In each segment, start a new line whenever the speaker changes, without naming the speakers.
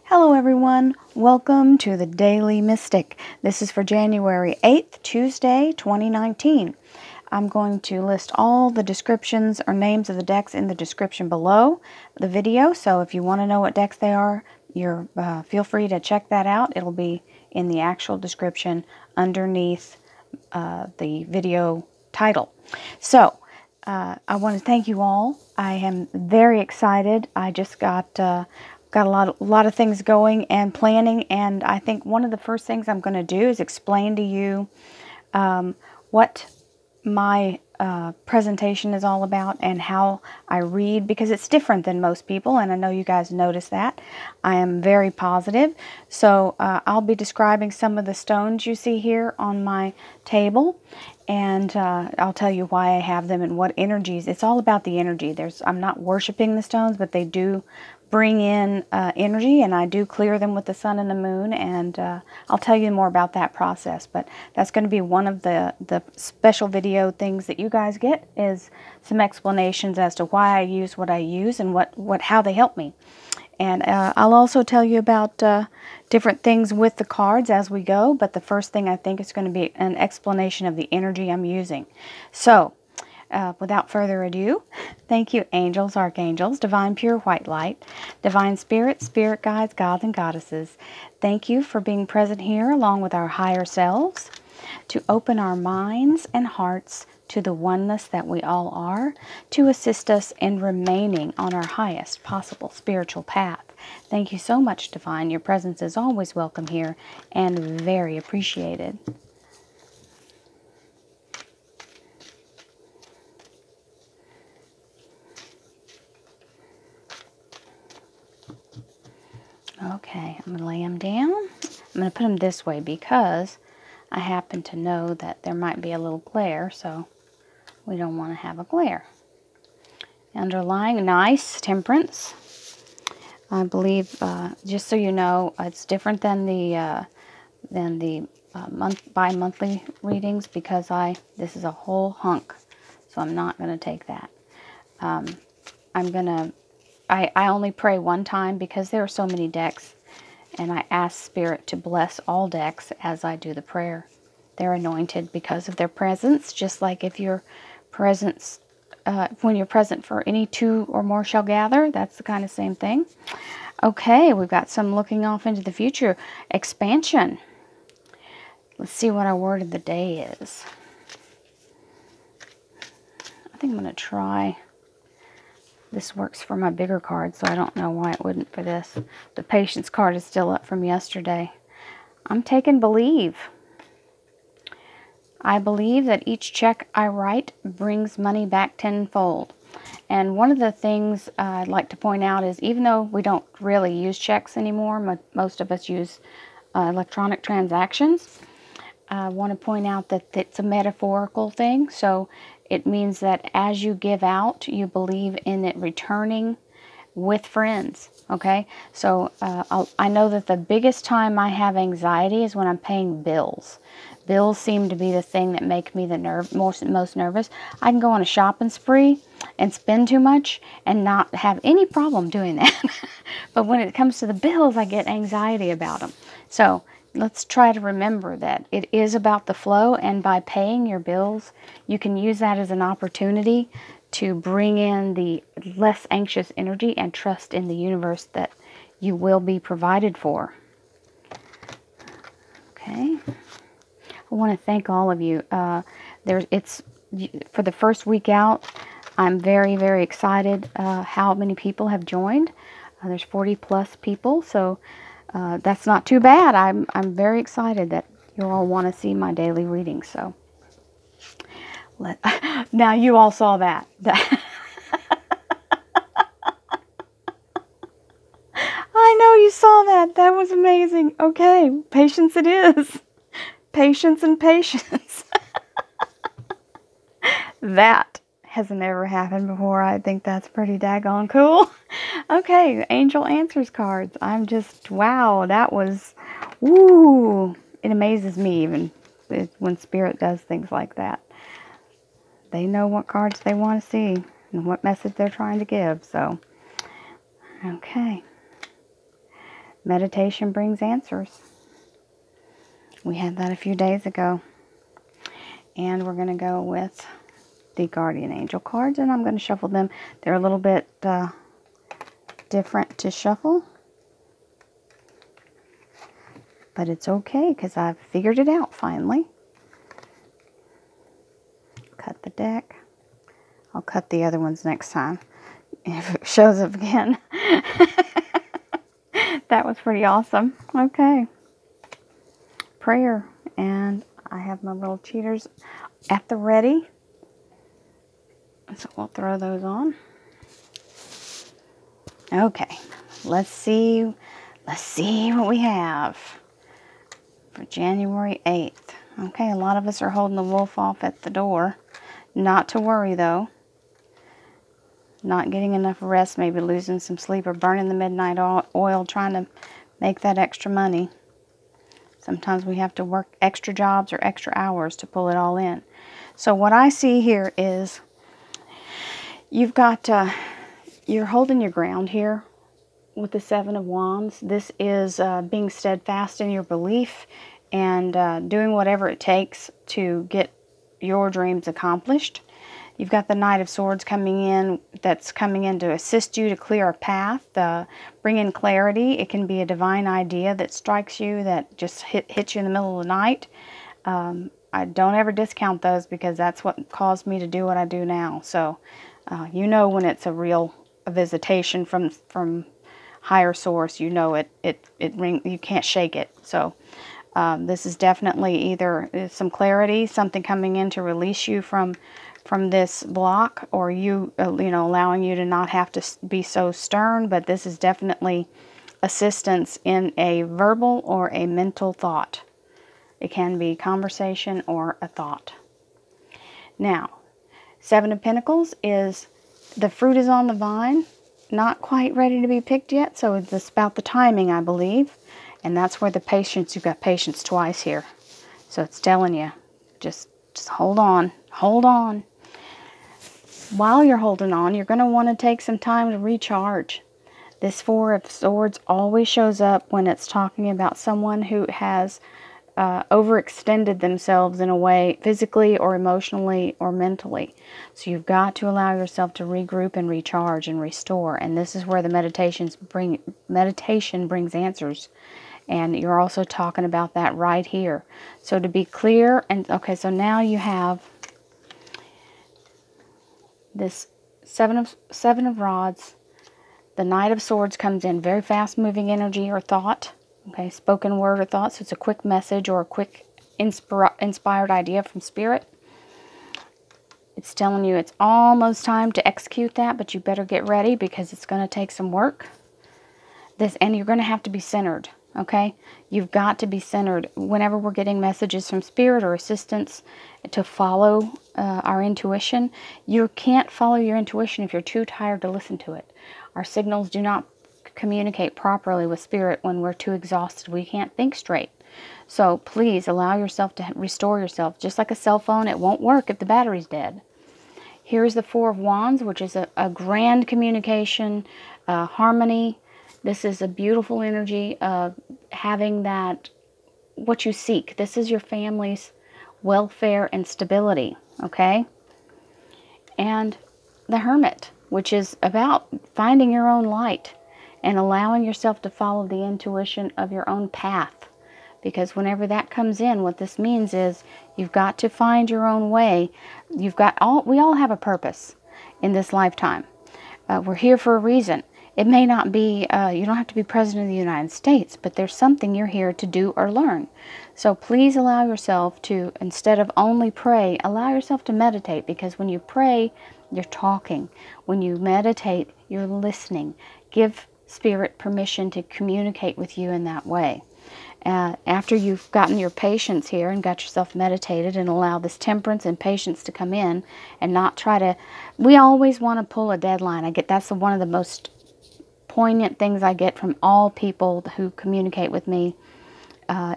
Hello everyone, welcome to the Daily Mystic. This is for January 8th, Tuesday, 2019. I'm going to list all the descriptions or names of the decks in the description below the video, so if you want to know what decks they are, feel free to check that out. It'll be in the actual description underneath the video title. So, I want to thank you all. I am very excited. I just got a lot of things going and planning, and I think one of the first things I'm going to do is explain to you what my presentation is all about and how I read, because it's different than most people, and I know you guys notice that. I am very positive, so I'll be describing some of the stones you see here on my table, and I'll tell you why I have them and what energies. It's all about the energy. I'm not worshiping the stones, but they do bring in energy, and I do clear them with the sun and the moon, and I'll tell you more about that process. But that's going to be one of the special video things that you guys get, is some explanations as to why I use what I use and how they help me. And I'll also tell you about different things with the cards as we go, but the first thing I think is going to be an explanation of the energy I'm using. So, without further ado, thank you, angels, archangels, divine pure white light, divine spirits, spirit guides, gods and goddesses. Thank you for being present here along with our higher selves to open our minds and hearts to the oneness that we all are, to assist us in remaining on our highest possible spiritual path. Thank you so much, Divine. Your presence is always welcome here and very appreciated. Okay, I'm going to lay them down. I'm going to put them this way because I happen to know that there might be a little glare, so we don't want to have a glare. Underlying, nice, temperance. I believe, just so you know, it's different than the bi-monthly readings, because this is a whole hunk, so I'm not going to take that. I only pray one time because there are so many decks, and I ask Spirit to bless all decks as I do the prayer. They're anointed because of their presence, just like if your presence, when you're present for any two or more shall gather, that's the kind of same thing. Okay, we've got some looking off into the future. Expansion. Let's see what our word of the day is. I think I'm going to try. This works for my bigger card, so I don't know why it wouldn't for this. The patience card is still up from yesterday. I'm taking believe. I believe that each check I write brings money back tenfold. And one of the things I'd like to point out is, even though we don't really use checks anymore, most of us use electronic transactions, I want to point out that it's a metaphorical thing. So it means that as you give out, you believe in it returning with friends, okay? So I know that the biggest time I have anxiety is when I'm paying bills. Bills seem to be the thing that make me the most nervous. I can go on a shopping spree and spend too much and not have any problem doing that. But when it comes to the bills, I get anxiety about them. So let's try to remember that it is about the flow, and by paying your bills, you can use that as an opportunity to bring in the less anxious energy and trust in the universe that you will be provided for. Okay. I want to thank all of you. For the first week out, I'm very, very excited how many people have joined. There's 40 plus people, so that's not too bad. I'm very excited that you all want to see my daily reading. So now you all saw that. I know you saw that. That was amazing. Okay, patience it is. Patience and patience. That has never happened before. I think that's pretty daggone cool. Okay, Angel Answers cards. I'm just, wow, that was, woo. It amazes me even when Spirit does things like that. They know what cards they want to see and what message they're trying to give. So, okay. Meditation brings answers. We had that a few days ago. And we're going to go with the Guardian Angel cards, and I'm going to shuffle them. They're a little bit different to shuffle, but it's okay because I've figured it out finally. Cut the deck. I'll cut the other ones next time if it shows up again. That was pretty awesome. Okay. Prayer. And I have my little cheaters at the ready. So we'll throw those on. Okay. Let's see what we have for January 8th. Okay, a lot of us are holding the wolf off at the door. Not to worry, though. Not getting enough rest, maybe losing some sleep or burning the midnight oil trying to make that extra money. Sometimes we have to work extra jobs or extra hours to pull it all in. So what I see here is you've got, you're holding your ground here with the Seven of Wands. This is being steadfast in your belief and doing whatever it takes to get your dreams accomplished. You've got the Knight of Swords coming in, that's coming in to assist you to clear a path, bring in clarity. It can be a divine idea that strikes you, that just hits you in the middle of the night. I don't ever discount those because that's what caused me to do what I do now. So you know when it's a visitation from higher source, you know you can't shake it. So this is definitely either some clarity, something coming in to release you from this block, or you know, allowing you to not have to be so stern. But this is definitely assistance in a verbal or a mental thought. It can be conversation or a thought. Now, Seven of Pentacles is the fruit is on the vine, not quite ready to be picked yet. So it's about the timing, I believe. And that's where the patience, you've got patience twice here. So it's telling you, just hold on, hold on. While you're holding on, you're going to want to take some time to recharge. This Four of Swords always shows up when it's talking about someone who has overextended themselves in a way, physically or emotionally or mentally. So you've got to allow yourself to regroup and recharge and restore. And this is where the meditation brings answers. And you're also talking about that right here. So to be clear, and okay, so now you have this seven of Rods. The Knight of Swords comes in, very fast-moving energy or thought. Okay, spoken word or thought. So it's a quick message or a quick inspired idea from Spirit. It's telling you it's almost time to execute that, but you better get ready because it's going to take some work. And you're going to have to be centered. Okay, you've got to be centered whenever we're getting messages from Spirit or assistance to follow our intuition. You can't follow your intuition if you're too tired to listen to it. Our signals do not communicate properly with Spirit when we're too exhausted. We can't think straight. So please allow yourself to restore yourself. Just like a cell phone, it won't work if the battery's dead. Here's the Four of Wands, which is a grand communication, harmony. This is a beautiful energy of having that, what you seek. This is your family's welfare and stability, okay? And the Hermit, which is about finding your own light and allowing yourself to follow the intuition of your own path. Because whenever that comes in, what this means is you've got to find your own way. We all have a purpose in this lifetime. We're here for a reason. It may not be, you don't have to be President of the United States, but there's something you're here to do or learn. So please allow yourself to, instead of only pray, allow yourself to meditate. Because when you pray, you're talking. When you meditate, you're listening. Give Spirit permission to communicate with you in that way. After you've gotten your patience here and got yourself meditated, and allow this temperance and patience to come in, and not try to, we always want to pull a deadline. That's one of the most poignant things I get from all people who communicate with me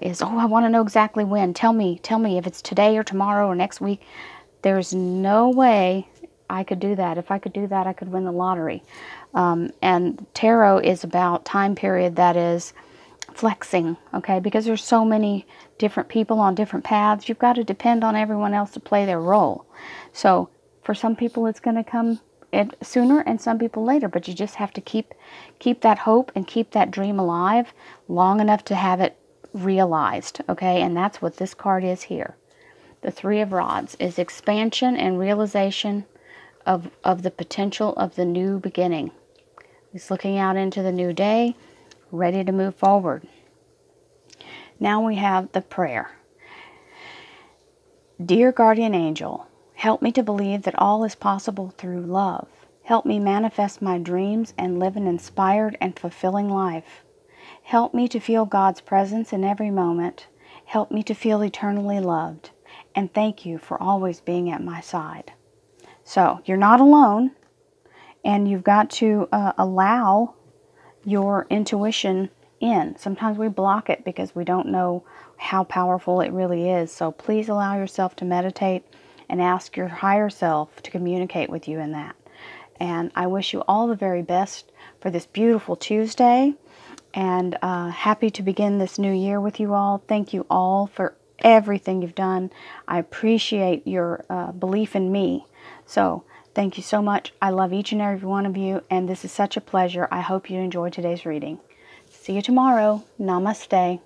is, oh, I want to know exactly when. Tell me if it's today or tomorrow or next week. There's no way I could do that. If I could do that, I could win the lottery. And tarot is about time period that is flexing, okay? Because there's so many different people on different paths. You've got to depend on everyone else to play their role. So for some people, it's going to come sooner and some people later, but you just have to keep that hope and keep that dream alive long enough to have it realized, okay? And that's what this card is here. The Three of Rods is expansion and realization of the potential of the new beginning. He's looking out into the new day, ready to move forward. Now we have the prayer. Dear guardian angel, help me to believe that all is possible through love. Help me manifest my dreams and live an inspired and fulfilling life. Help me to feel God's presence in every moment. Help me to feel eternally loved. And thank you for always being at my side. So, you're not alone, and you've got to allow your intuition in. Sometimes we block it because we don't know how powerful it really is. So please allow yourself to meditate and ask your higher self to communicate with you in that. And I wish you all the very best for this beautiful Tuesday, and happy to begin this new year with you all. Thank you all for everything you've done. I appreciate your belief in me. So thank you so much. I love each and every one of you, and this is such a pleasure. I hope you enjoyed today's reading. See you tomorrow. Namaste.